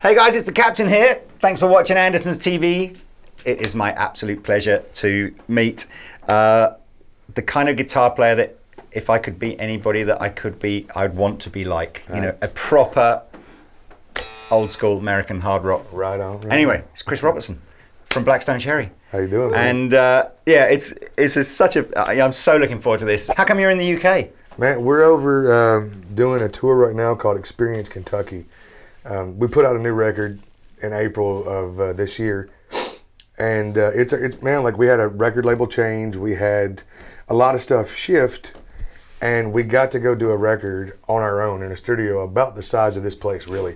Hey guys, it's the Captain here. Thanks for watching Andertons TV. It is my absolute pleasure to meet the kind of guitar player that if I could be anybody that I could be, I'd want to be like. You know, a proper old school American hard rock. Right on. Right anyway, it's Chris Robertson from Blackstone Cherry. How you doing, man? And yeah, I'm so looking forward to this. How come you're in the UK? Man, we're over doing a tour right now called Experience Kentucky. We put out a new record in April of this year, and it's man, like we had a record label change, we had a lot of stuff shift, and we got to go do a record on our own in a studio about the size of this place, really.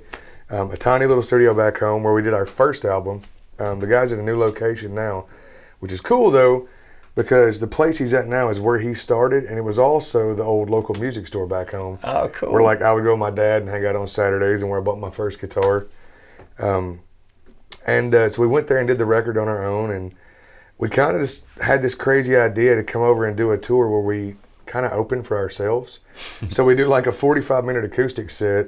A tiny little studio back home where we did our first album. The guy's at a new location now, which is cool though, because the place he's at now is where he started, and it was also the old local music store back home. Oh, cool. Where like I would go with my dad and hang out on Saturdays, and where I bought my first guitar. So we went there and did the record on our own, and we kind of just had this crazy idea to come over and do a tour where we kind of open for ourselves. So we do like a 45-minute acoustic set,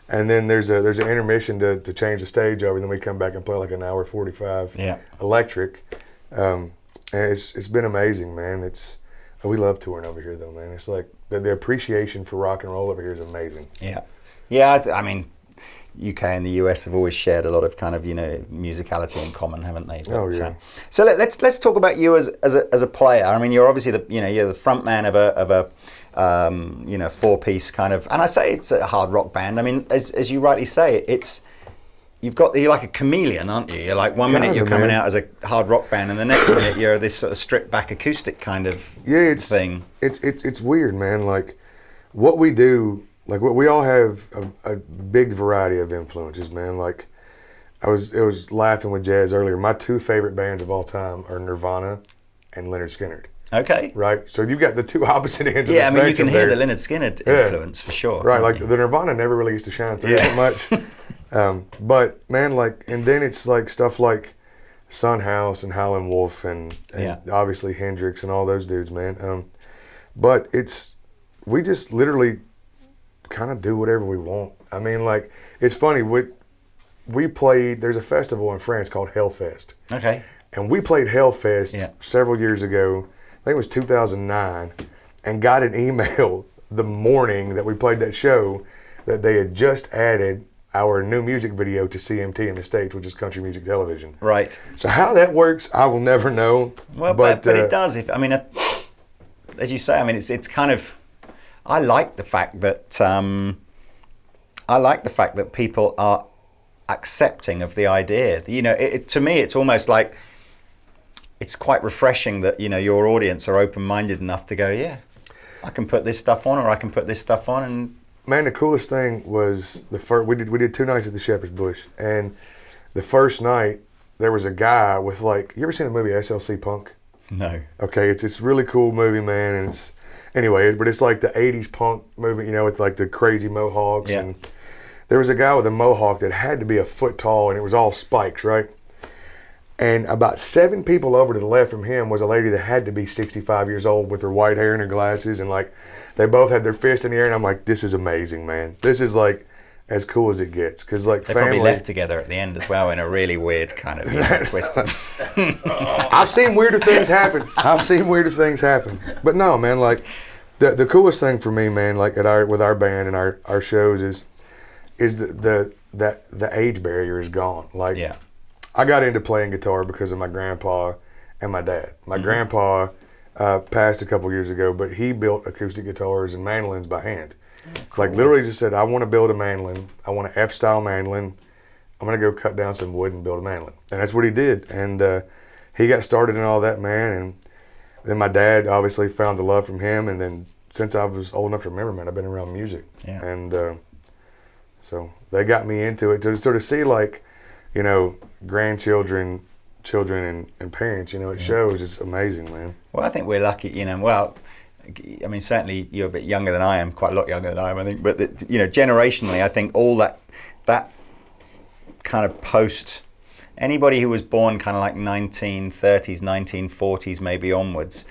and then there's an intermission to change the stage over, and then we come back and play like an hour 45 electric. It's been amazing, man. We love touring over here, though, man. It's like the appreciation for rock and roll over here is amazing. Yeah. I mean, UK and the US have always shared a lot of kind of musicality in common, haven't they? But, so let's talk about you as a player. I mean, you're obviously you're the front man of a four-piece kind of, and I say it's a hard rock band. I mean, as you rightly say, you're like a chameleon, aren't you? You're like one minute you're coming out as a hard rock band, and the next minute you're this sort of stripped back acoustic kind of thing. It's weird, man. Like what we do, like we all have a big variety of influences, man. Like I was laughing with Jazz earlier. My two favorite bands of all time are Nirvana and Lynyrd Skynyrd. Okay. Right. So you've got the two opposite ends of the spectrum. Yeah, I mean you can hear the Lynyrd Skynyrd influence for sure. Right. Like the Nirvana never really used to shine through that much. But man, like, and then it's like stuff like Son House and Howlin' Wolf and obviously Hendrix and all those dudes, man. But we just literally kind of do whatever we want. I mean, like, it's funny. We played. There's a festival in France called Hellfest. Okay. And we played Hellfest several years ago. I think it was 2009, and got an email the morning that we played that show that they had just added our new music video to CMT in the States, which is Country Music Television. Right. So how that works, I will never know. Well, but it does. As you say, I mean, it's kind of. I like the fact that people are accepting of the idea. To me, it's almost like it's quite refreshing that your audience are open-minded enough to go, yeah, I can put this stuff on, or I can put this stuff on, and. Man, the coolest thing was we did 2 nights at the Shepherd's Bush, and the first night there was a guy with you ever seen the movie SLC Punk? No. Okay, it's this really cool movie, man, and but it's like the 80s punk movie, with like the crazy mohawks, and there was a guy with a mohawk that had to be a foot tall, and it was all spikes, right? And about 7 people over to the left from him was a lady that had to be 65 years old with her white hair and her glasses, and they both had their fist in the air, and I'm like, this is amazing, man. This is like as cool as it gets, because they probably left together at the end as well in a really weird kind of twist. I've seen weirder things happen. But no, man, like the coolest thing for me, man, like with our band and our shows is the age barrier is gone. I got into playing guitar because of my grandpa and my dad. My grandpa passed a couple years ago, but he built acoustic guitars and mandolins by hand. Cool. Like literally just said, I want to build a mandolin. I want an F-style mandolin. I'm going to go cut down some wood and build a mandolin. And that's what he did. And he got started in all that, man. And then my dad obviously found the love from him. And then since I was old enough to remember, man, I've been around music. Yeah. And so they got me into it to sort of see grandchildren, children, and parents, it shows. It's amazing, man. Well, I think we're lucky, well, I mean, certainly you're a bit younger than I am, quite a lot younger than I am, I think, but, generationally, I think all that kind of post, anybody who was born kind of like 1930s, 1940s, maybe onwards,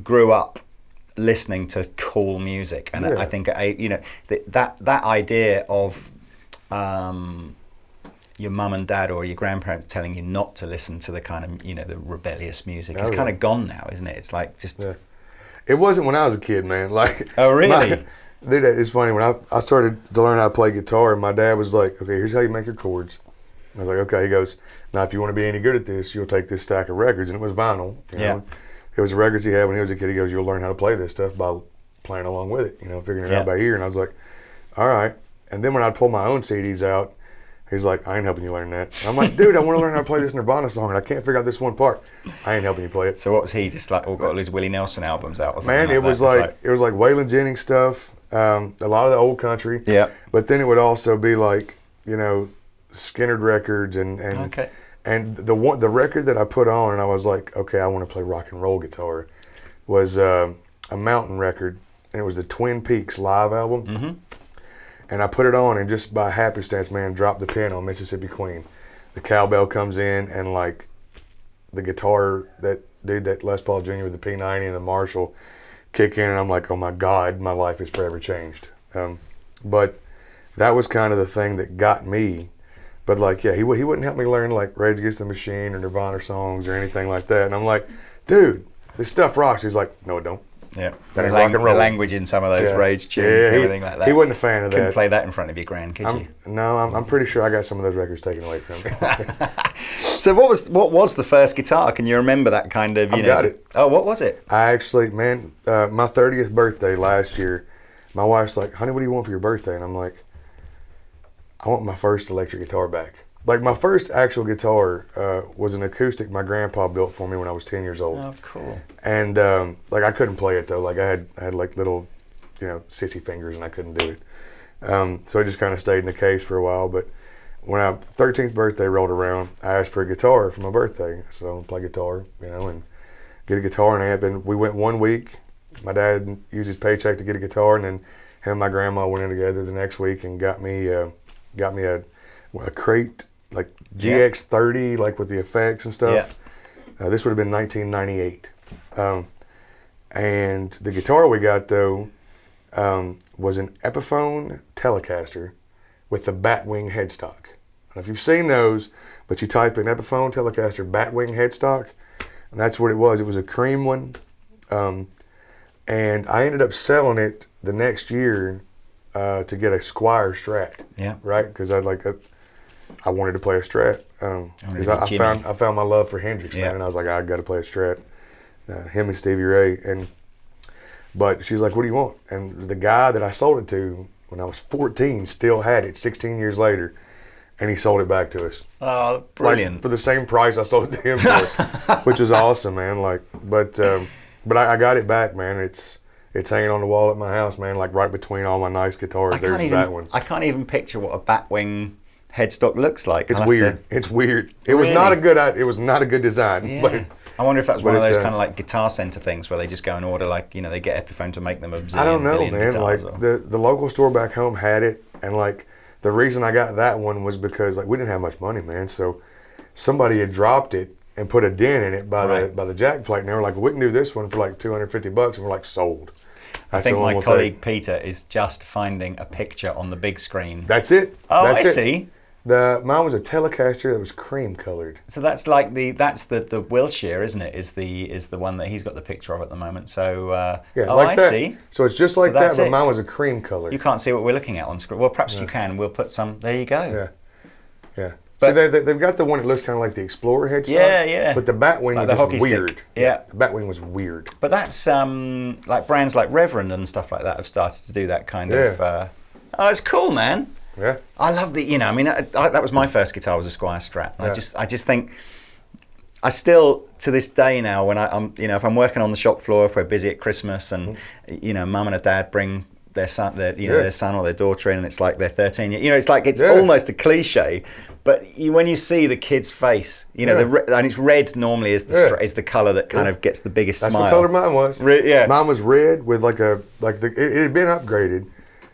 grew up listening to cool music, and I think that idea of your mum and dad or your grandparents telling you not to listen to the kind of, the rebellious music. It's kind of gone now, isn't it? It's like just... Yeah. It wasn't when I was a kid, man. Like, oh, really? Dude, it's funny. When I started to learn how to play guitar, and my dad was like, okay, here's how you make your chords. I was like, okay. He goes, now, if you want to be any good at this, you'll take this stack of records. And it was vinyl. You know? It was the records he had when he was a kid. He goes, you'll learn how to play this stuff by playing along with it, figuring it out by ear. And I was like, all right. And then when I'd pull my own CDs out, he's like, I ain't helping you learn that. And I'm like, dude, I want to learn how to play this Nirvana song, and I can't figure out this one part. I ain't helping you play it. So what was he, just like, got all his Willie Nelson albums out or something? Man, it was like Waylon Jennings stuff, a lot of the old country. Yeah. But then it would also be like, Skinner records and the record that I put on, and I was like, okay, I want to play rock and roll guitar, was a Mountain record, and it was the Twin Peaks live album. Mm-hmm. And I put it on, and just by happenstance, man, dropped the pin on Mississippi Queen. The cowbell comes in, and like the guitar, that Les Paul Jr. with the P90 and the Marshall kick in, and I'm like, oh my God, my life is forever changed. But that was kind of the thing that got me. But like, yeah, he wouldn't help me learn like Rage Against the Machine or Nirvana songs or anything like that. And I'm like, dude, this stuff rocks. He's like, no, it don't. Yeah, the language in some of those Rage tunes and everything like that. He wasn't a fan of that. Couldn't play that in front of your grand, could you? No, I'm pretty sure I got some of those records taken away from me. So what was the first guitar? Can you remember that kind of, I got it. Oh, what was it? I actually, man, my 30th birthday last year, my wife's like, honey, what do you want for your birthday? And I'm like, I want my first electric guitar back. Like, my first actual guitar was an acoustic my grandpa built for me when I was 10 years old. Oh, cool. And, like, I couldn't play it, though. Like, I had like, little, sissy fingers, and I couldn't do it. So I just kind of stayed in the case for a while. But when my 13th birthday rolled around, I asked for a guitar for my birthday. So I'm going to play guitar, and get a guitar and amp. And we went 1 week. My dad used his paycheck to get a guitar, and then him and my grandma went in together the next week and got me a crate, like GX30, like with the effects and stuff. Yeah. This would have been 1998. And the guitar we got, though, was an Epiphone Telecaster with the Batwing headstock. I don't know if you've seen those, but you type in Epiphone Telecaster Batwing headstock, and that's what it was. It was a cream one. And I ended up selling it the next year to get a Squier Strat. Yeah. Right? Because I wanted to play a Strat. Because I found my love for Hendrix, man, and I was like, I got to play a Strat. Him and Stevie Ray. But she's like, what do you want? And the guy that I sold it to when I was 14 still had it 16 years later, and he sold it back to us. Oh, brilliant. Like, for the same price I sold it to him for, which is awesome, man. But I got it back, man. It's hanging on the wall at my house, man, like right between all my nice guitars. There's that one. I can't even picture what a Batwing headstock looks like. It's weird. It's weird. It was not a good design. Yeah. But I wonder if that's one of those kind of like Guitar Center things where they just go and order, like, they get Epiphone to make them a zillion, I don't know, man. Like the local store back home had it, and like the reason I got that one was because like we didn't have much money, man. So somebody had dropped it and put a dent in it by the jack plate, and they were like, we can do this one for like $250, and we're like, sold. I think my colleague Peter is just finding a picture on the big screen. That's it. Oh, I see. Mine was a Telecaster that was cream colored. So that's like the Wilshire, isn't it? Is the one that he's got the picture of at the moment. So I see. So it's just like that, but mine was a cream color. You can't see what we're looking at on screen. Well, perhaps you can. We'll put some. There you go. Yeah. But so they've got the one that looks kind of like the Explorer headstock. Yeah. But the Batwing was just weird. Stick. Yeah. The Batwing was weird. But that's like brands like Reverend and stuff like that have started to do that kind of. It's cool, man. Yeah. I love the, that was my first guitar, was a Squier Strat. Yeah. I just think, I still, to this day now, when I'm, if I'm working on the shop floor, if we're busy at Christmas and, mum and dad bring their son, their son or their daughter in, and it's like they're 13. It's like, it's almost a cliche, but when you see the kid's face, and it's red normally is the color that kind of gets the biggest smile. That's what color mine was. Mine was red with it had been upgraded.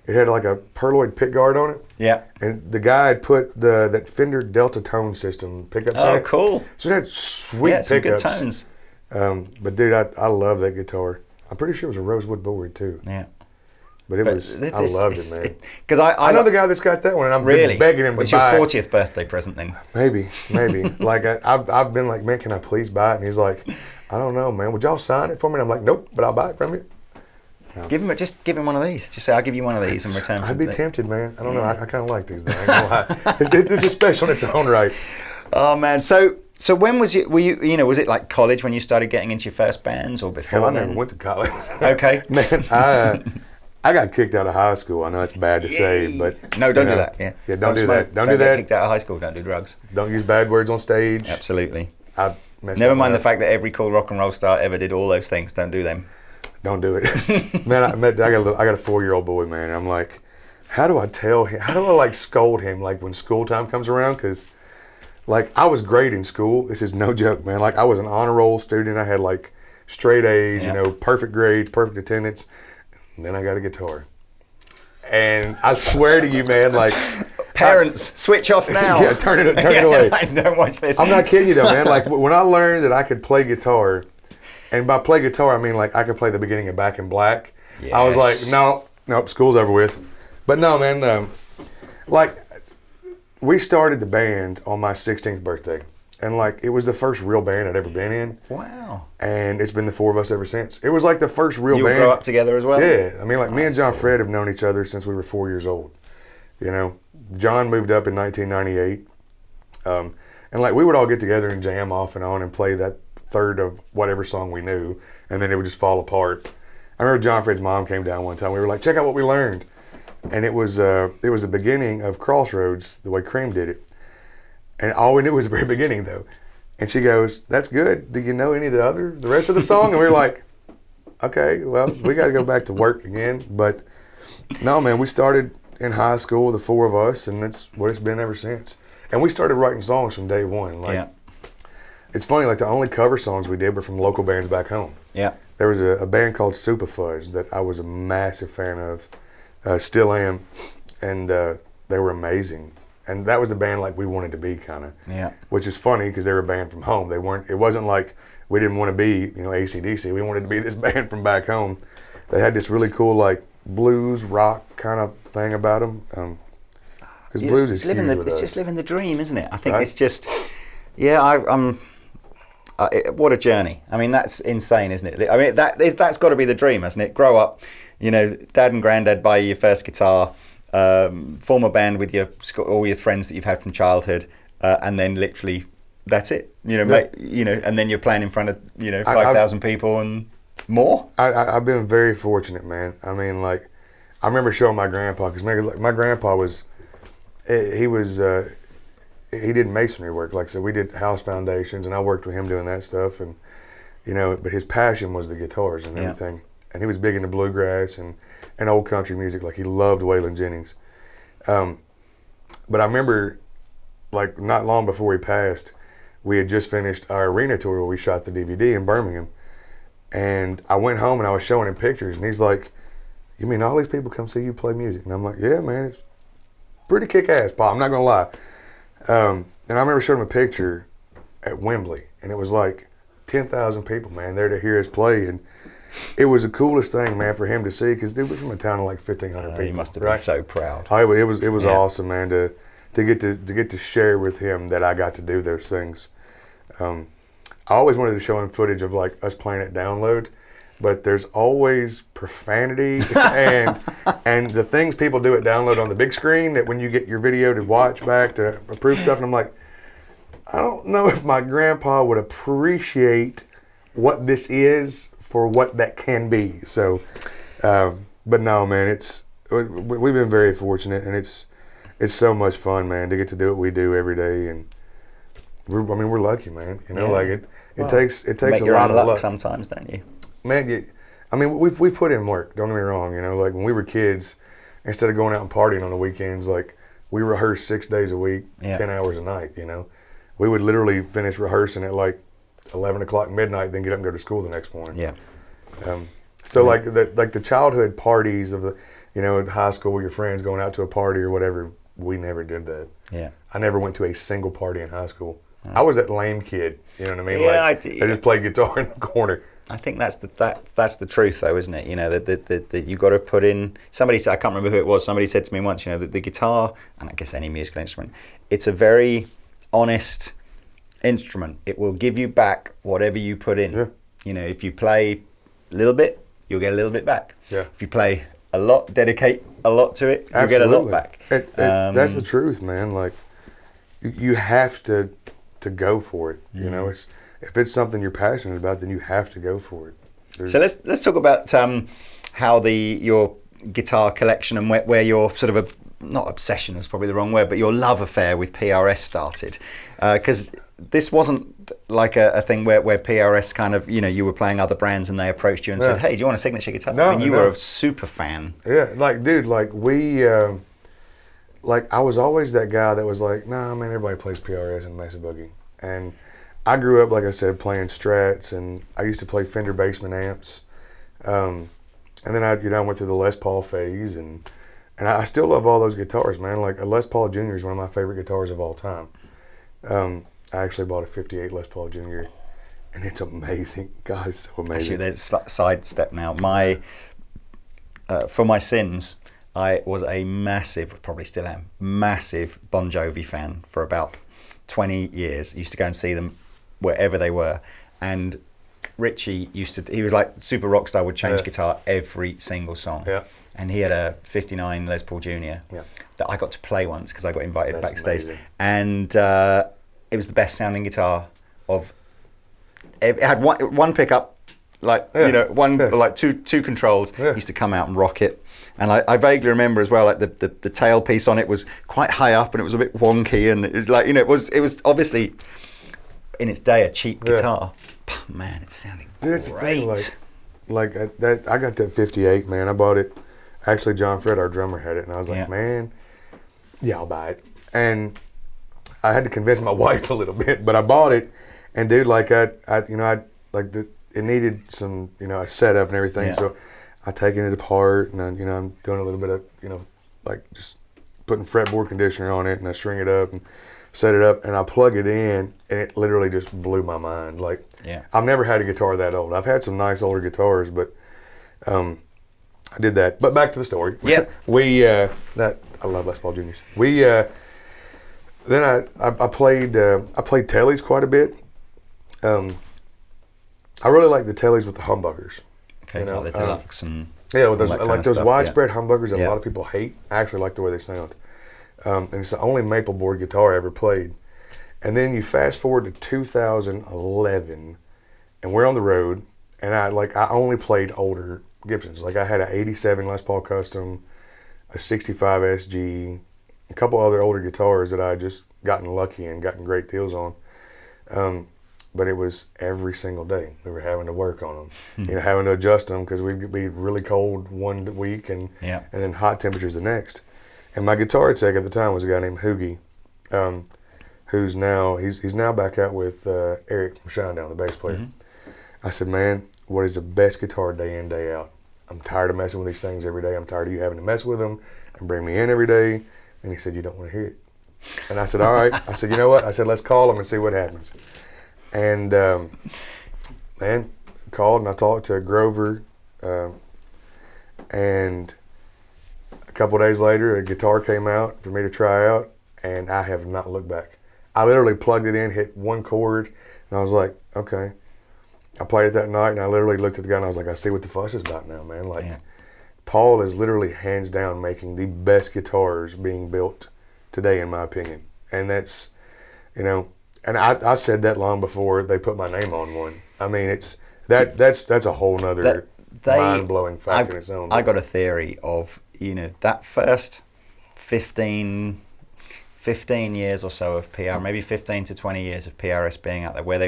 It had like a perloid pickguard on it. Yeah. And the guy had put that Fender Delta tone system pickups on it. Oh, cool. So it had sweet pickups. Some good tones. But dude, I love that guitar. I'm pretty sure it was a rosewood board too. Yeah. But it was, I loved it, man. Because I know the guy that's got that one, and I'm really begging him to It's buy your it. 40th birthday present then? Maybe. Like, I've been like, man, can I please buy it? And he's like, I don't know, man. Would y'all sign it for me? And I'm like, nope, but I'll buy it from you. No. Just give him one of these. Just say, I'll give you one of these in return. I'd be tempted, man. I don't know. I kind of like these things. It's just special in its own right. Oh man, so when was you? Were you know? Was it like college when you started getting into your first bands, or before? Hell, I never went to college. Okay, man. I got kicked out of high school. I know it's bad to say, but no, don't do that. Yeah, don't do smoke. that. Don't do that. Get kicked out of high school. Don't do drugs. Don't use bad words on stage. Absolutely. Never mind the fact that every cool rock and roll star ever did all those things. Don't do them. Don't do it, man. I got a 4-year-old boy, man. And I'm like, how do I tell him? How do I like scold him like when school time comes around? Because like I was great in school. This is no joke, man. Like I was an honor roll student. I had like straight A's, you know, perfect grades, perfect attendance. And then I got a guitar, and I swear to you, man, like. Parents, switch off now. Yeah, turn it away. Don't watch this. I'm not kidding you though, man. Like when I learned that I could play guitar, and by play guitar I mean like I could play the beginning of Back in Black. Yes. I was like, nope, school's over with. But no, man, like we started the band on my 16th birthday, and like it was the first real band I'd ever been in. Wow. And it's been the 4 of us ever since. It was like the first real band. You grew up together as well? Yeah, I mean like me and John Fred have known each other since we were 4 years old. You know. John moved up in 1998, and like we would all get together and jam off and on and play that third of whatever song we knew, and then it would just fall apart. I remember John Fred's mom came down one time. We were like, check out what we learned, and it was the beginning of Crossroads, the way Cream did it, and all we knew was the very beginning though. And she goes, "That's good. Do you know any of the rest of the song?" And we were like, "Okay, well, we got to go back to work again." But no, man, we started in high school, the 4 of us, and that's what it's been ever since. And we started writing songs from day one. Like, it's funny, like the only cover songs we did were from local bands back home. Yeah. There was a band called Super Fuzz that I was a massive fan of, still am, and they were amazing. And that was the band like we wanted to be, kind of. Yeah. Which is funny because they were a band from home. They weren't. It wasn't like we didn't want to be, you know, AC/DC. We wanted to be this band from back home. They had this really cool like blues rock kind of thing about them. Because blues is huge with us. It's just living the dream, isn't it? I think Right? it's just, what a journey. I mean, that's insane, isn't it? I mean, that's got to be the dream, hasn't it? Grow up, you know, dad and granddad buy you your first guitar, form a band with all your friends that you've had from childhood, and then literally that's it. You know, and then you're playing in front of 5,000 people and more. I've been very fortunate, man. I mean, like, I remember showing my grandpa because like, my grandpa was, he did masonry work. Like I said, we did house foundations, and I worked with him doing that stuff. And you know, but his passion was the guitars and everything. And he was big into bluegrass and old country music. Like he loved Waylon Jennings. But I remember, like not long before he passed, we had just finished our arena tour where we shot the DVD in Birmingham. And I went home and I was showing him pictures, and he's like, "You mean all these people come see you play music?" And I'm like, "Yeah, man, it's pretty kick-ass, Pa. I'm not gonna lie." And I remember showing him a picture at Wembley, and it was like 10,000 people, man, there to hear us play, and it was the coolest thing, man, for him to see, because it was from a town of like 1,500 people. He must have been so proud. Oh, it was awesome, man, to get to share with him that I got to do those things. I always wanted to show him footage of like us playing at Download, but there's always profanity and the things people do at Download on the big screen that when you get your video to watch back to approve stuff, and I'm like, I don't know if my grandpa would appreciate what this is for what that can be. So, but no, man, we've been very fortunate, and it's so much fun, man, to get to do what we do every day, and we're lucky, man. You know, like it takes a lot of luck sometimes, don't you? Man, I mean, we put in work. Don't get me wrong. You know, like when we were kids, instead of going out and partying on the weekends, like we rehearsed 6 days a week, 10 hours a night. You know, we would literally finish rehearsing at like 11 o'clock midnight, then get up and go to school the next morning. Yeah. So like the childhood parties of the, you know, at high school with your friends going out to a party or whatever, we never did that. Yeah. I never went to a single party in high school. I was that lame kid. You know what I mean? Yeah, like, I just played guitar in the corner. I think that's the truth, though, isn't it? You know, that you got to put in. Somebody said, I can't remember who it was. Somebody said to me once, you know, that the guitar, and I guess any musical instrument, it's a very honest instrument. It will give you back whatever you put in. Yeah. You know, if you play a little bit, you'll get a little bit back. Yeah. If you play a lot, dedicate a lot to it, you'll get a lot back. That's the truth, man. Like, you have to go for it. You know, if it's something you're passionate about, then you have to go for it. So let's talk about how your guitar collection and where your sort of not obsession is probably the wrong word, but your love affair with PRS started, because this wasn't like a thing where PRS kind of, you know, you were playing other brands and they approached you and said, hey, do you want a signature guitar? No, I mean, you were a super fan. Yeah, like, dude, like like I was always that guy that was like, nah, man, everybody plays PRS and Mesa Boogie. And I grew up, like I said, playing Strats, and I used to play Fender Bassman amps. And then I went through the Les Paul phase, and I still love all those guitars, man. Like a Les Paul Jr. is one of my favorite guitars of all time. I actually bought a 58 Les Paul Jr. and it's amazing. God, it's so amazing. Actually, there's sidestep now. For my sins, I was a massive, probably still am, massive Bon Jovi fan for about 20 years. Used to go and see them wherever they were. And Richie he was like super rock star, would change guitar every single song. Yeah. And he had a 59 Les Paul Jr. That I got to play once because I got invited backstage. Amazing. And it was the best sounding guitar it had one pickup, like, you know, like two controls. He used to come out and rock it. And I vaguely remember as well, like the tailpiece on it was quite high up and it was a bit wonky, and it was like, you know, it was obviously in its day a cheap guitar. Man, it sounded great. The thing, like that, I got that 58, man. I bought it. Actually, John Fred, our drummer, had it, and I was like, man, yeah, I'll buy it. And I had to convince my wife a little bit, but I bought it. And dude, like it needed some, you know, a setup and everything. Yeah. So I taken it apart, and you know, I'm doing a little bit of, you know, like just putting fretboard conditioner on it, and I string it up and set it up, and I plug it in, and it literally just blew my mind. Like, I've never had a guitar that old. I've had some nice older guitars, but I did that. But back to the story. Yeah. I love Les Paul Juniors. Then I played Tellys quite a bit. I really like the Tellys with the humbuckers. Okay, you know, like the deluxe and with those, like those widespread humbuckers that a lot of people hate. I actually like the way they sound. And it's the only maple board guitar I ever played. And then you fast forward to 2011, and we're on the road, and I only played older Gibsons. Like I had an 87 Les Paul Custom, a 65 SG, a couple other older guitars that I just gotten lucky and gotten great deals on. But it was every single day. We were having to work on them, you know, having to adjust them because we'd be really cold one week and then hot temperatures the next. And my guitar tech at the time was a guy named Hoogie, who's now he's now back out with Eric from Shinedown, the bass player. I said, man, what is the best guitar day in, day out? I'm tired of messing with these things every day. I'm tired of you having to mess with them and bring me in every day. And he said, you don't want to hear it. And I said, all right. I said, you know what? I said, let's call him and see what happens. And man, called and I talked to Grover, and a couple of days later, a guitar came out for me to try out, and I have not looked back. I literally plugged it in, hit one chord, and I was like, okay. I played it that night, and I literally looked at the guy, and I was like, I see what the fuss is about now, man. Like, Paul is literally hands down making the best guitars being built today, in my opinion. And that's, you know, and I said that long before they put my name on one. I mean, it's that's a whole nother mind-blowing fact in its own. I got a theory of, you know, that first 15 years or so of PR, maybe 15 to 20 years of PRS being out there, where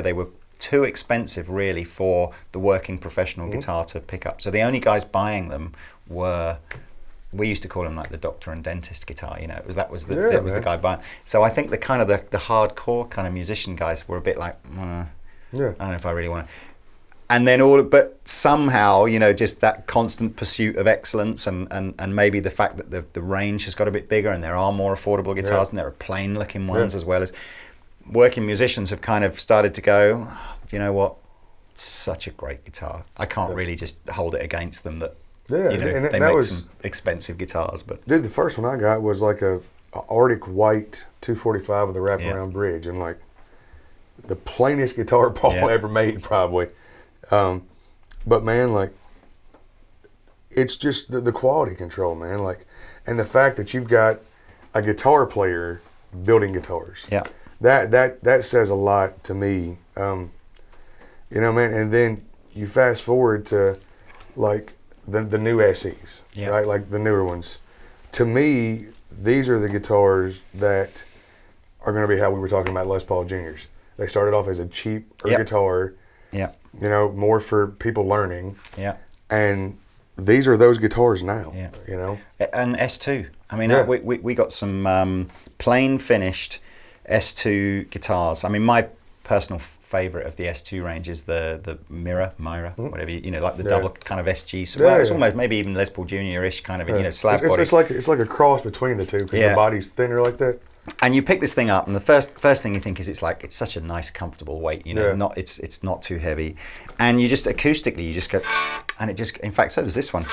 they were too expensive really for the working professional guitar to pick up. So the only guys buying them were, we used to call them like the doctor and dentist guitar, you know, that was the guy buying. So I think the kind of the hardcore kind of musician guys were a bit like, I don't know if I really want to. And then but somehow, you know, just that constant pursuit of excellence and maybe the fact that the range has got a bit bigger and there are more affordable guitars and there are plain looking ones as well as working musicians have kind of started to go, you know what, such a great guitar. I can't really just hold it against them that and they make some expensive guitars. But dude, the first one I got was like a Arctic White 245 with a wraparound bridge, and like the plainest guitar Paul ever made, probably. But man, like, it's just the quality control, man. Like, and the fact that you've got a guitar player building guitars. Yeah. That says a lot to me. You know, man. And then you fast forward to like the new SEs, right? Like the newer ones. To me, these are the guitars that are going to be how we were talking about Les Paul Juniors. They started off as a cheap guitar. Yeah. You know, more for people learning. Yeah. And these are those guitars now. Yeah. You know. And S2. I mean, we got some plain finished S2 guitars. I mean, my personal favorite of the S2 range is the Myra, whatever like the double kind of SG. Well, it's almost maybe even Les Paul Junior-ish kind of slab body. It's like a cross between the two because the body's thinner like that. And you pick this thing up, and the first thing you think is it's such a nice, comfortable weight. It's not too heavy, and you just acoustically you just go, and it just. In fact, so does this one.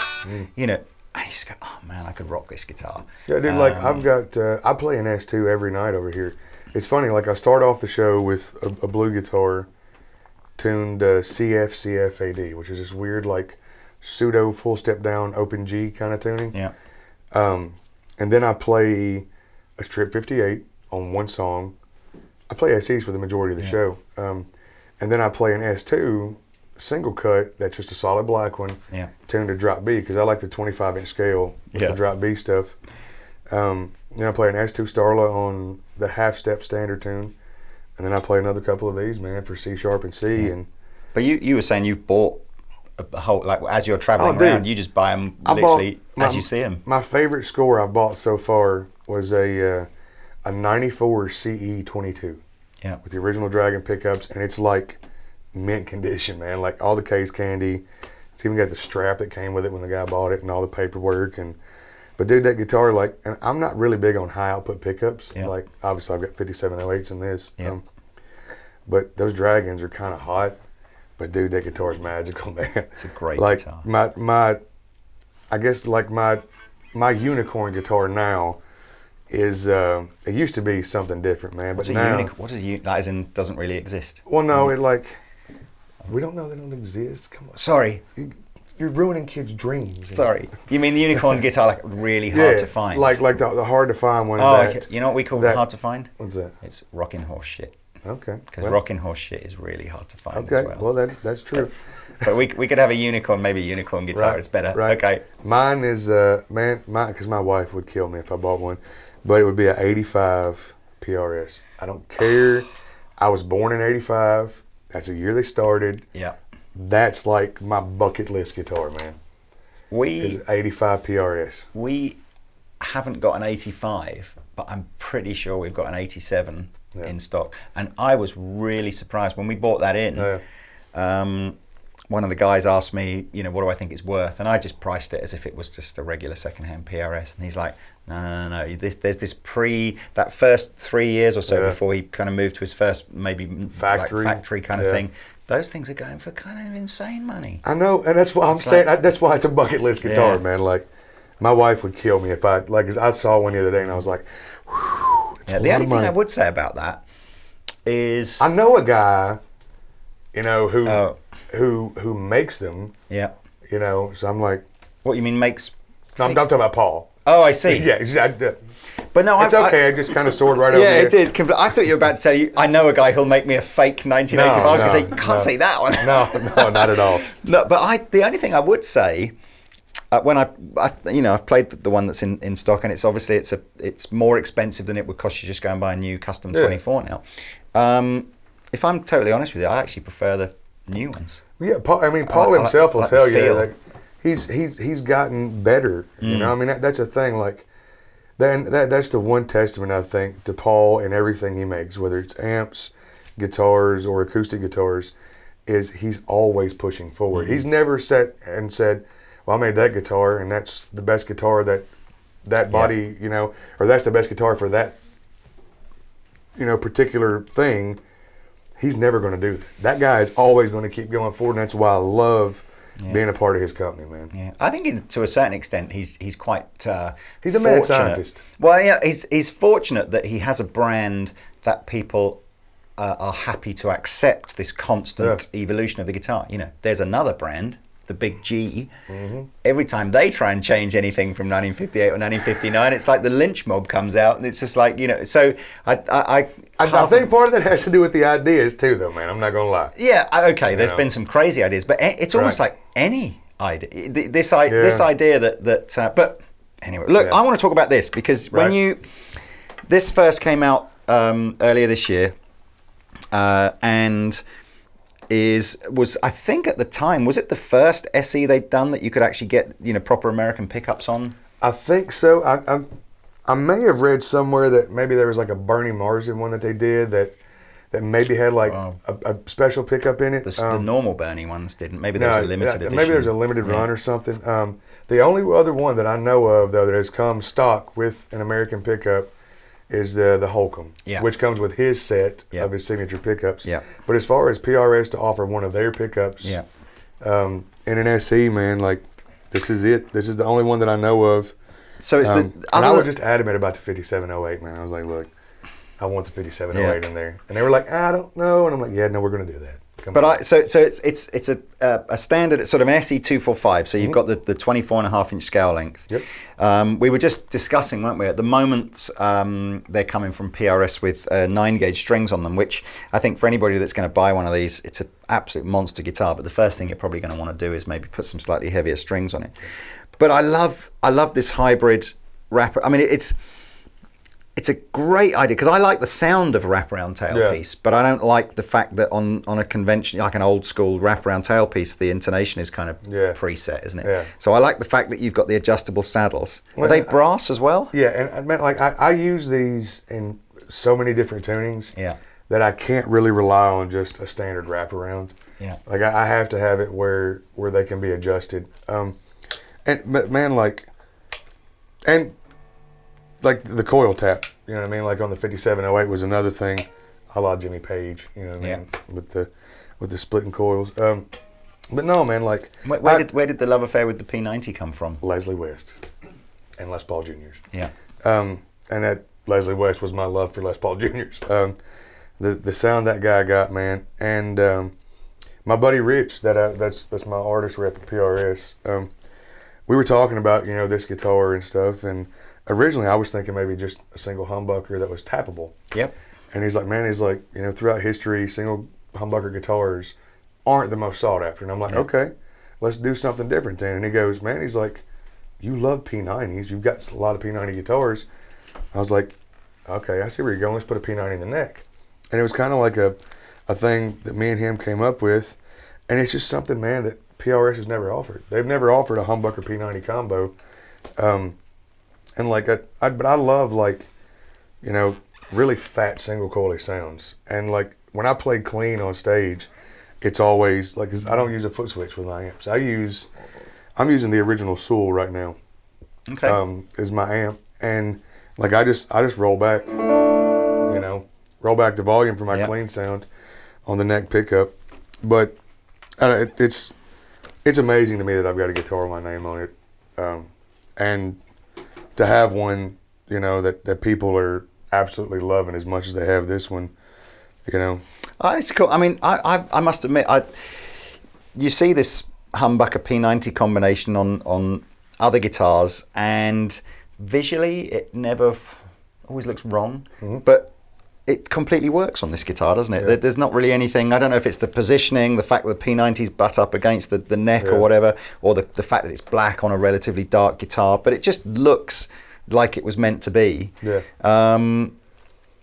You know, and you just go, oh man, I could rock this guitar. Yeah, dude. Like I've got, I play an S2 every night over here. It's funny. Like I start off the show with a blue guitar tuned CF AD, which is this weird like pseudo full step down open G kind of tuning. Yeah. And then I play a Strip 58 on one song. I play SEs for the majority of the show. And then I play an S2 single cut that's just a solid black one tuned to drop B because I like the 25-inch scale with the drop B stuff. Then I play an S2 Starla on the half-step standard tune. And then I play another couple of these, man, for C sharp and C. And but you were saying you've bought a whole, like as you're traveling around, you just buy them literally as you see them. My favorite score I've bought so far was a 94 CE 22 with the original Dragon pickups, and it's like mint condition, man. Like all the case candy. It's even got the strap that came with it when the guy bought it and all the paperwork. But dude, that guitar, like, and I'm not really big on high output pickups. Like obviously I've got 5708s in this. But those Dragons are kind of hot. But dude, that guitar is magical, man. It's a great guitar. I guess like my unicorn guitar now is it used to be something different, man. But now, what is that? As in, doesn't really exist. Well, no, it like we don't know they don't exist. Come on, sorry, you're ruining kids' dreams. Sorry, you mean the unicorn guitar, like really hard to find? Like the hard to find one. Oh, okay. You know what we call hard to find? What's that? It's rocking horse shit. Okay. Because rocking horse shit is really hard to find. Okay. As well. That's true. But we could have a unicorn. Maybe a unicorn guitar is better. Right. Okay. Mine is because my wife would kill me if I bought one, but it would be an 85 PRS. I don't care. I was born in 85. That's the year they started. Yeah. That's like my bucket list guitar, man. Is 85 PRS. We haven't got an 85, but I'm pretty sure we've got an 87 in stock. And I was really surprised when we bought that in. One of the guys asked me, what do I think it's worth? And I just priced it as if it was just a regular secondhand PRS. And he's like, no. There's this that first 3 years or so before he kind of moved to his first maybe factory kind of thing. Those things are going for kind of insane money. I know, and that's why I'm saying. That's why it's a bucket list guitar, man. Like, my wife would kill me if I saw one the other day and I was like, whew, the only thing I would say about that is I know a guy, who makes them. Yeah. So I'm like, what you mean makes? No, I'm talking about Paul. Oh, I see. Yeah, exactly. But no, it's okay. I just kind of soared right over here. Yeah, it did. I thought you were about to tell you, I know a guy who'll make me a fake 1985. I was going to say, you can't say that one. No, not at all. No, but the only thing I would say, when I've played the one that's in stock, and it's obviously it's more expensive than it would cost you just go and buy a new custom 24 now. If I'm totally honest with you, I actually prefer the new ones. Yeah, Paul himself will tell you that he's gotten better. That's a thing. Like, that's the one testament I think to Paul and everything he makes, whether it's amps, guitars, or acoustic guitars, is he's always pushing forward. He's never sat and said, "Well, I made that guitar, and that's the best guitar that body, or that's the best guitar for that, particular thing." he's never going to do that. That guy is always going to keep going forward, and that's why I love being a part of his company, man. Yeah, I think to a certain extent he's quite he's a mad scientist. Well, yeah, he's fortunate that he has a brand that people are happy to accept this constant evolution of the guitar. You know, there's another brand, the Big G. Every time they try and change anything from 1958 or 1959, it's like the lynch mob comes out, and it's just like, you know. So I think part of that has to do with the ideas too, though, man. I'm not gonna lie. Yeah, okay. There's been some crazy ideas, but it's almost like any idea. This idea that. But anyway, look, I want to talk about this because when this first came out earlier this year, and was I think at the time, was it the first SE they'd done that you could actually get, you know, proper American pickups on? I think so. I may have read somewhere that maybe there was like a Bernie Marsden one that they did that maybe had like a special pickup in it. The normal Bernie ones didn't. Maybe there was a limited edition. Maybe there's a limited run or something. The only other one that I know of, though, that has come stock with an American pickup is the Holcomb, which comes with his set of his signature pickups. Yeah. But as far as PRS to offer one of their pickups in an SE, man, like, this is it. This is the only one that I know of. So it's and I was just adamant about the 5708, man. I was like, look, I want the 5708 in there. And they were like, I don't know. And I'm like, yeah, no, we're going to do that. So it's a standard sort of an SE245. So you've got the 24.5-inch scale length. Yep. We were just discussing, weren't we? At the moment, they're coming from PRS with 9-gauge strings on them, which I think for anybody that's going to buy one of these, it's an absolute monster guitar. But the first thing you're probably going to want to do is maybe put some slightly heavier strings on it. But I love this hybrid wrapper. I mean, it's a great idea because I like the sound of a wraparound tailpiece, but I don't like the fact that on a convention, like an old school wraparound tailpiece, the intonation is kind of preset, isn't it? Yeah. So I like the fact that you've got the adjustable saddles. Are they brass as well? Yeah, and like I use these in so many different tunings that I can't really rely on just a standard wraparound. Yeah. Like I have to have it where they can be adjusted. But man, like the coil tap, you know what I mean? Like on the 5708 was another thing. I la Jimmy Page, you know what I mean? With the splitting coils. But no, man, like where did the love affair with the P90 come from? Leslie West and Les Paul Juniors. Yeah. And that Leslie West was my love for Les Paul Juniors. The sound that guy got, man, and my buddy Rich, that's my artist rep at PRS. We were talking about, you know, this guitar and stuff, and originally I was thinking maybe just a single humbucker that was tappable. Yep. And he's like, you know, throughout history, single humbucker guitars aren't the most sought after. And I'm like, okay, let's do something different then. And he goes, man, he's like, you love P90s. You've got a lot of P90 guitars. I was like, okay, I see where you're going. Let's put a P90 in the neck. And it was kind of like a thing that me and him came up with. And it's just something, man, that PRS has never offered. They've never offered a humbucker P90 combo. And like, but I love, like, you know, really fat single coily sounds. And like when I play clean on stage, it's always like, 'cause I don't use a foot switch with my amps. I'm using the original Sewell right now. Okay. Is my amp, and like I just roll back, you know, roll back the volume for my clean sound on the neck pickup. But it's amazing to me that I've got a guitar with my name on it, and to have one, you know, that people are absolutely loving as much as they have this one, you know. It's cool. I mean, I must admit, you see this humbucker P90 combination on other guitars, and visually it never always looks wrong, but it completely works on this guitar, doesn't it? Yeah. There's not really anything. I don't know if it's the positioning, the fact that the P90's butt up against the neck or whatever, or the fact that it's black on a relatively dark guitar, but it just looks like it was meant to be. Yeah.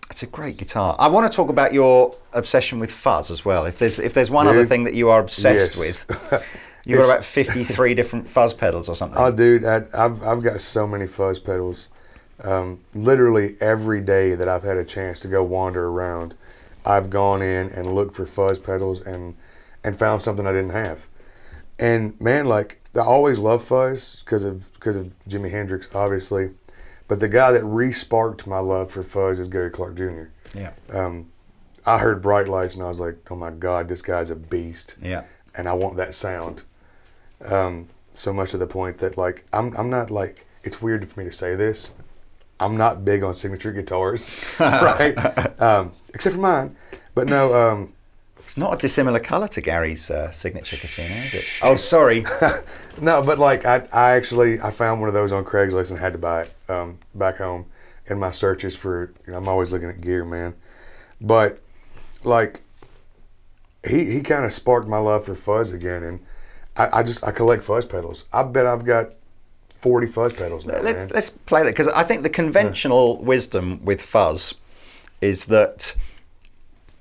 It's a great guitar. I want to talk about your obsession with fuzz as well. If there's one other thing that you are obsessed with, you've got about 53 different fuzz pedals or something. Oh, dude, I've got so many fuzz pedals. Literally every day that I've had a chance to go wander around, I've gone in and looked for fuzz pedals and found something I didn't have. And man, like, I always loved fuzz because of Jimi Hendrix, obviously. But the guy that re-sparked my love for fuzz is Gary Clark Jr. Yeah. I heard Bright Lights and I was like, oh my God, this guy's a beast. Yeah. And I want that sound. So much to the point that like, I'm not like, it's weird for me to say this. I'm not big on signature guitars, right? Except for mine. But no. It's not a dissimilar colour to Gary's signature Casino, is it? Oh, sorry. No, but like I found one of those on Craigslist and had to buy it back home in my searches for, I'm always looking at gear, man. But like he kind of sparked my love for fuzz again, and I collect fuzz pedals. I bet I've got 40 fuzz pedals now. Let's play that, because I think the conventional wisdom with fuzz is that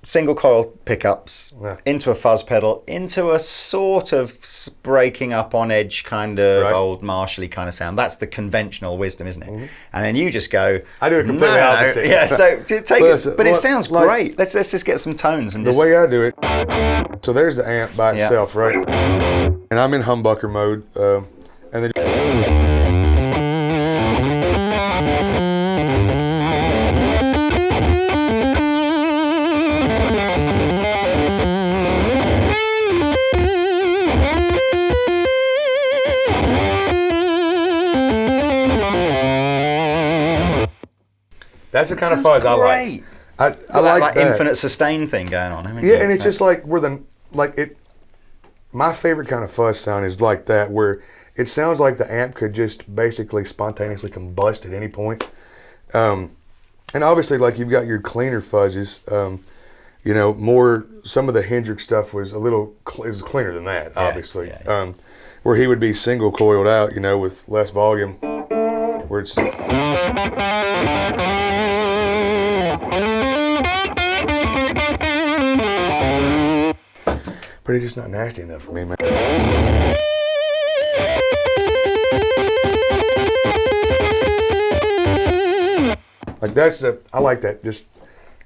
single coil pickups into a fuzz pedal, into a sort of breaking up on edge kind of old Marshall-y kind of sound. That's the conventional wisdom, isn't it? Mm-hmm. And then you just go, I do it completely opposite. Yeah, so take it, but it sounds great. Let's just get some tones. And the way I do it, so there's the amp by itself, right? And I'm in humbucker mode, and then that's the kind of fuzz I like. I like that infinite sustain thing going on. Yeah, and it's just like my favorite kind of fuzz sound is like that, where it sounds like the amp could just basically spontaneously combust at any point. And obviously, like, you've got your cleaner fuzzes. More, some of the Hendrix stuff was a little is cleaner than that, obviously. Where he would be single coiled out, with less volume, where it's. But it's just not nasty enough for me, man. Like, I like that, just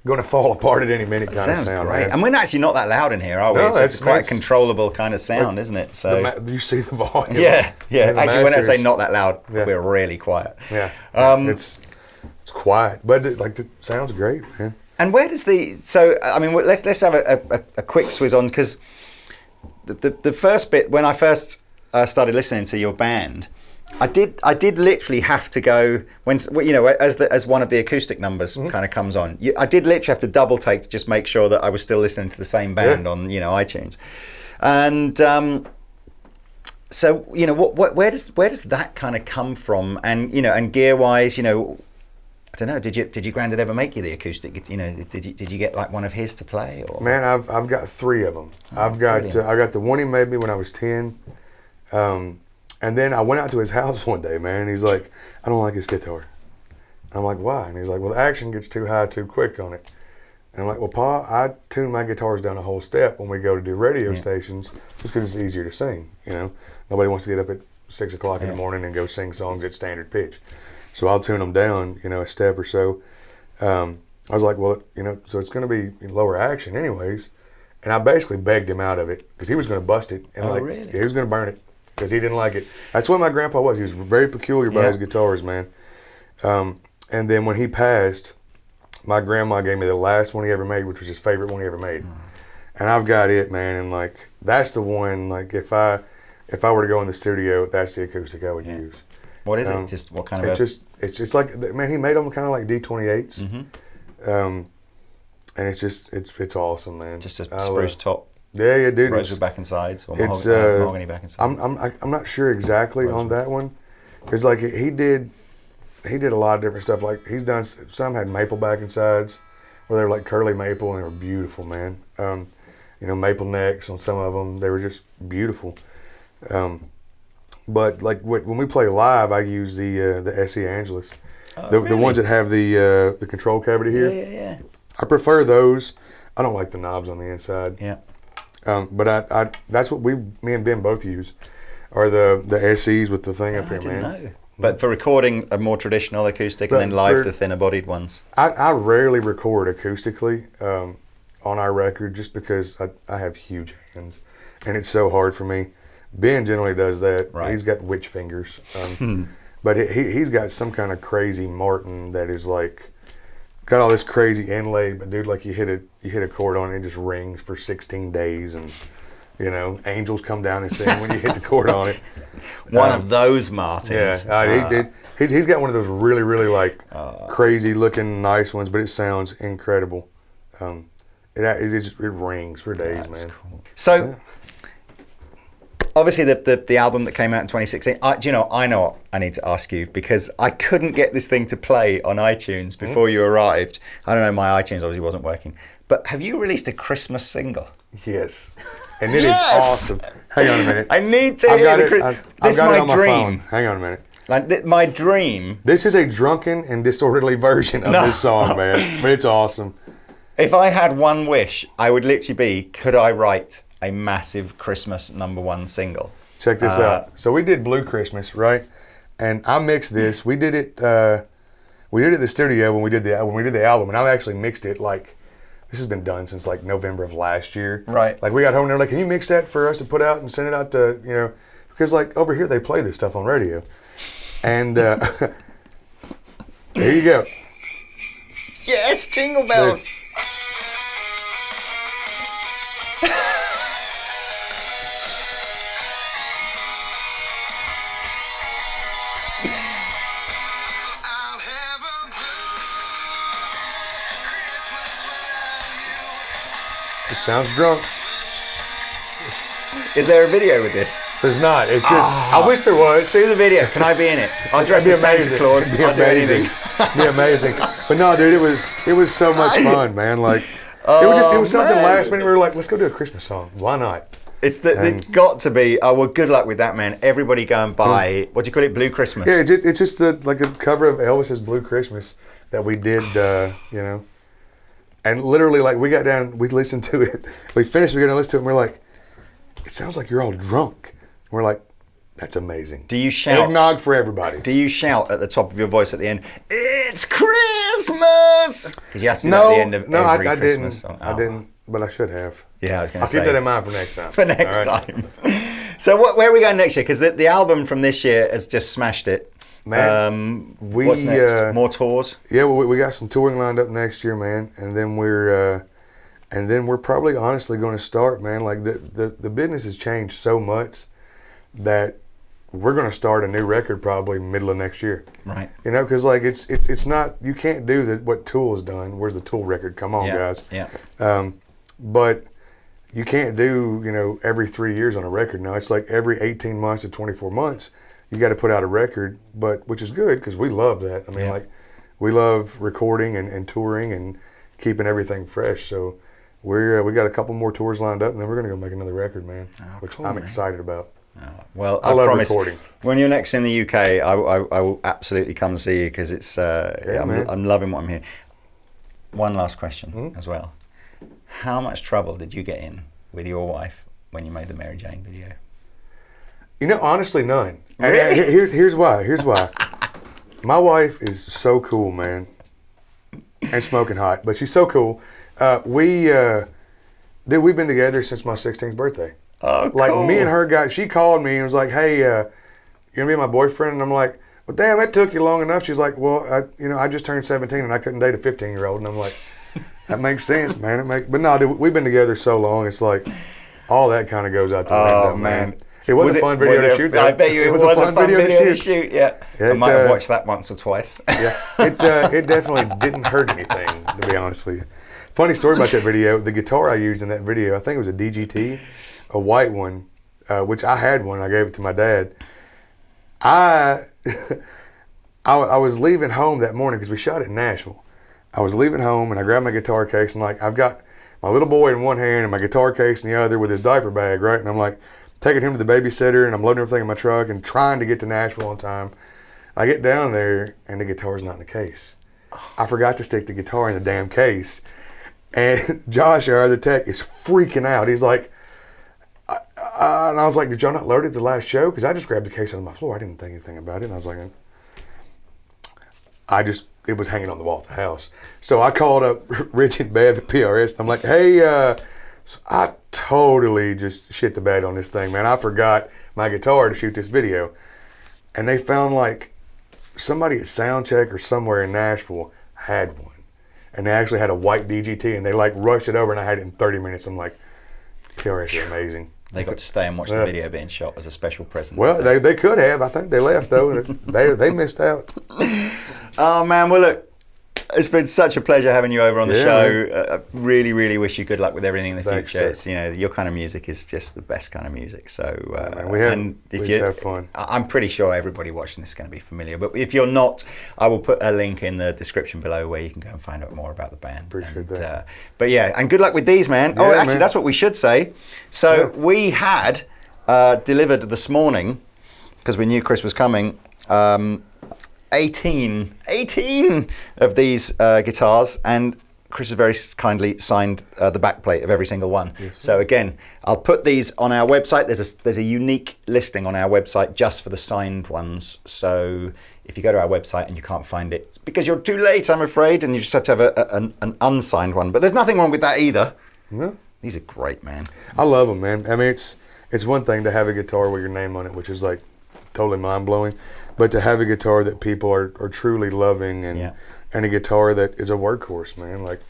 going to fall apart at any minute kind of sound. Great. Man. And we're actually not that loud in here, are we? No, it's quite a controllable kind of sound, isn't it? So you see the volume. Yeah. Actually, when I say not that loud, we're really quiet. Yeah. It's quiet, but it sounds great, man. And where does let's have a quick swizz on, because the first bit, when I first started listening to your band, I did literally have to go as one of the acoustic numbers kind of comes on. I did literally have to double take to just make sure that I was still listening to the same band on iTunes, and so where does that kind of come from, and gear wise, I don't know. Did your granddad ever make you the acoustic? Did you get like one of his to play? Or? Man, I've got 3 of them. I've got the one he made me when I was 10, and then I went out to his house one day, man. And he's like, I don't like this guitar. And I'm like, why? And he's like, well, the action gets too high too quick on it. And I'm like, well, Pa, I tune my guitars down a whole step when we go to do radio stations, just because it's easier to sing. Nobody wants to get up at 6 o'clock in the morning and go sing songs at standard pitch. So I'll tune them down, a step or so. I was like, well, so it's going to be lower action anyways. And I basically begged him out of it, because he was going to bust it. And really? He was going to burn it, because he didn't like it. That's what my grandpa was. He was very peculiar about his guitars, man. And then when he passed, my grandma gave me the last one he ever made, which was his favorite one he ever made. And I've got it, man. And that's the one, if I were to go in the studio, that's the acoustic I would use. What is it? Just what kind of? It's just like, man, he made them kind of like D28s, and it's awesome, man. Just a spruce top. Yeah, dude. Rosewood back and sides, or mahogany back and sides. I'm not sure exactly on that one, because like he did a lot of different stuff. Like he's done some had maple back and sides, where they were like curly maple, and they were beautiful, man. Maple necks on some of them, they were just beautiful. But like when we play live, I use the SE Angelus, the ones that have the control cavity here. Yeah. I prefer those. I don't like the knobs on the inside. Yeah. But I that's what me and Ben both use, are the SEs with the thing up here, man. I didn't know. But for recording a more traditional acoustic, and then live the thinner bodied ones. I rarely record acoustically on our record, just because I have huge hands, and it's so hard for me. Ben generally does that. Right. He's got witch fingers. But he's got some kind of crazy Martin that is like, got all this crazy inlay, but dude, like you hit a chord on it, it just rings for 16 days, and you know, angels come down and sing when you hit the chord on it. One of those Martins. Yeah, he's got one of those really, really like crazy looking nice ones, but it sounds incredible. It rings for days, man. Cool. So, obviously, the album that came out in 2016. I know what I need to ask you, because I couldn't get this thing to play on iTunes before you arrived. I don't know, my iTunes obviously wasn't working. But have you released a Christmas single? Yes, and it is awesome. Hang on a minute. I need to hear the Christmas. This is my dream. Hang on a minute. Like my dream. This is a drunken and disorderly version of this song, man. I mean, it's awesome. If I had one wish, I would literally be, could I write a massive Christmas #1 single? Check this out. So we did Blue Christmas, right? And I mixed this. We did it. We did it at the studio when we did the album, and I actually mixed it like. This has been done since like November of last year. Right. Like we got home and they're like, can you mix that for us to put out and send it out to, you know, because like over here they play this stuff on radio. And there you go. Yes, jingle bells. It sounds drunk. Is there a video with this? There's not. It's just. I wish there was. Do the video. Can I be in it? I'll dress as Santa Claus. It'd be amazing. It'd be amazing. But no, dude, it was so much fun, man. Like it was something last minute. We were like, let's go do a Christmas song. Why not? It's got to be. Oh well, good luck with that, man. Everybody go and buy. What do you call it? Blue Christmas. Yeah, it's just like a cover of Elvis's Blue Christmas that we did. You know. And literally, like, we got down, we listened to it. We finished, we got to listen to it, and we're like, it sounds like you're all drunk. And we're like, that's amazing. Do you shout? Eggnog for everybody. Do you shout at the top of your voice at the end, it's Christmas? Because you have to do that at the end of every Christmas song. I didn't, but I should have. Yeah, I was going to say. I'll keep that in mind for next time. For next time. So where are we going next year? Because the album from this year has just smashed it. Man, what's next? More tours? Yeah, we got some touring lined up next year, man, and then we're probably honestly going to start, man. Like the business has changed so much that we're going to start a new record probably middle of next year. Right. You know, because like it's not, you can't do what Tool has done. Where's the Tool record? Come on, guys. Yeah. But you can't do, you know, every 3 years on a record now. It's like every 18 months to 24 months. You got to put out a record, but which is good because we love that. I mean, like, we love recording and touring and keeping everything fresh. So we got a couple more tours lined up, and then we're gonna go make another record, man, which cool, I'm excited about. Well, I love promise, recording. When you're next in the UK, I will absolutely come and see you because it's I'm loving what I'm hearing. One last question as well. How much trouble did you get in with your wife when you made the Mary Jane video? You know, honestly, none. Really? And here's why. Here's why. My wife is so cool, man, and smoking hot, but she's so cool. We've been together since my 16th birthday. Oh, cool. Like me and her she called me and was like, "Hey, you gonna be my boyfriend?" And I'm like, "Well, damn, that took you long enough." She's like, "Well, I just turned 17 and I couldn't date a 15-year-old." And I'm like, "That makes sense, man." But no, dude, we've been together so long. It's like all that kind of goes out the window, man. It was a fun video to shoot, though. I bet you it was a fun video to shoot. Yeah, I might have watched that once or twice. Yeah, it definitely didn't hurt anything, to be honest with you. Funny story about that video. The guitar I used in that video, I think it was a DGT, a white one, which I had one. I gave it to my dad. I was leaving home that morning because we shot it in Nashville. I was leaving home and I grabbed my guitar case and like I've got my little boy in one hand and my guitar case in the other with his diaper bag, right? And I'm like taking him to the babysitter and I'm loading everything in my truck and trying to get to Nashville on time. I get down there and the guitar's not in the case. I forgot to stick the guitar in the damn case. And Josh, our other tech, is freaking out. He's like, and I was like, did y'all not load it the last show? Because I just grabbed the case out of my floor. I didn't think anything about it. And I was like, it was hanging on the wall at the house. So I called up Rich and Bev at PRS. And I'm like, hey, so I totally just shit the bed on this thing, man. I forgot my guitar to shoot this video. And they found like somebody at Soundcheck or somewhere in Nashville had one. and they actually had a white DGT, and they like rushed it over, and I had it in 30 minutes. I'm like, PRS is amazing. They got to stay and watch the video being shot as a special present. Well, they could have. I think they left though. they missed out. Oh man, well look, it's been such a pleasure having you over on the show. I really, really wish you good luck with everything in the future. It's, you know, your kind of music is just the best kind of music. So, we have fun. I'm pretty sure everybody watching this is going to be familiar. But if you're not, I will put a link in the description below where you can go and find out more about the band. Appreciate that. But yeah, and good luck with these, man. Yeah, actually, man. that's what we should say. So we had delivered this morning, because we knew Chris was coming, 18 of these guitars, and Chris has very kindly signed the backplate of every single one. Yes, so again, I'll put these on our website. There's a unique listing on our website just for the signed ones. So if you go to our website and you can't find it, it's because you're too late, I'm afraid, and you just have to have an unsigned one. But there's nothing wrong with that either. No. These are great, man. I love them, man. I mean, it's one thing to have a guitar with your name on it, which is like totally mind-blowing, but to have a guitar that people are truly loving, and a guitar that is a workhorse, man. Like,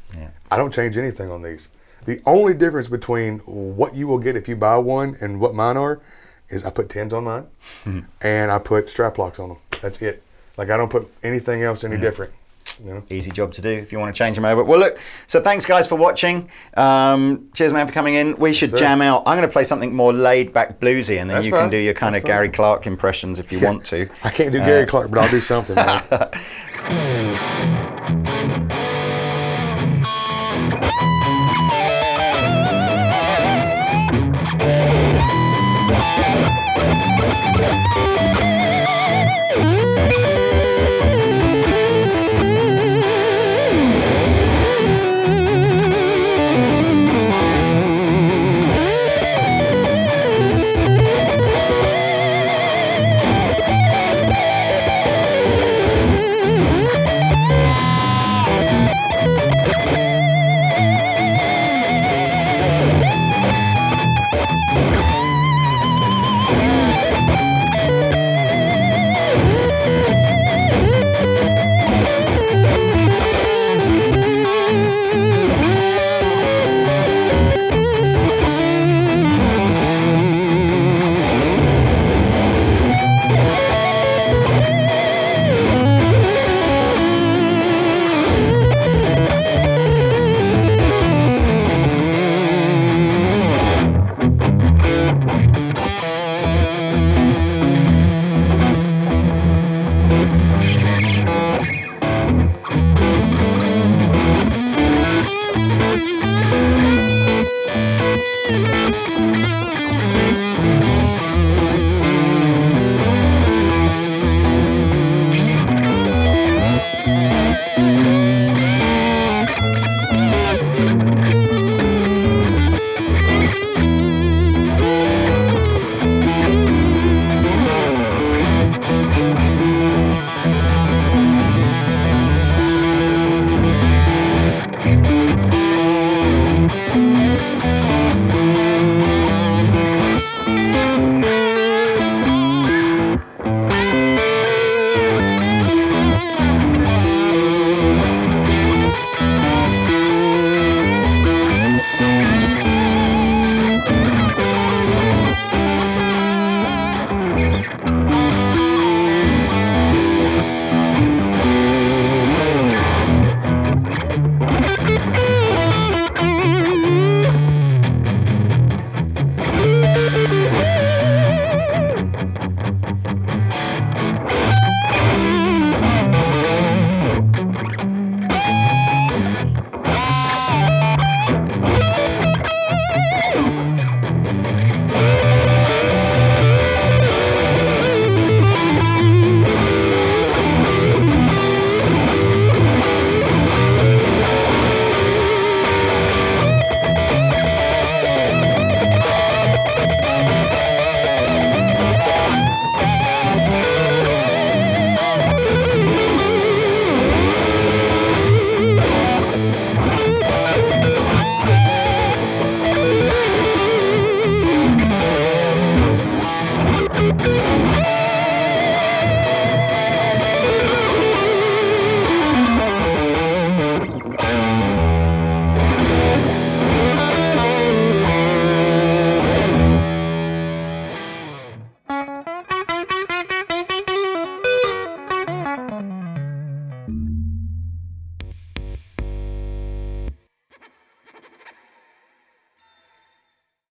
I don't change anything on these. The only difference between what you will get if you buy one and what mine are is I put 10s on mine, and I put strap locks on them. That's it. Like, I don't put anything else any different. You know? Easy job to do if you want to change them over. Well, look, so thanks guys for watching. Cheers, man, for coming in. We should jam out. I'm going to play something more laid back bluesy, and then you can do your kind of Gary Clark impressions if you want to. I can't do Gary Clark, but I'll do something, man.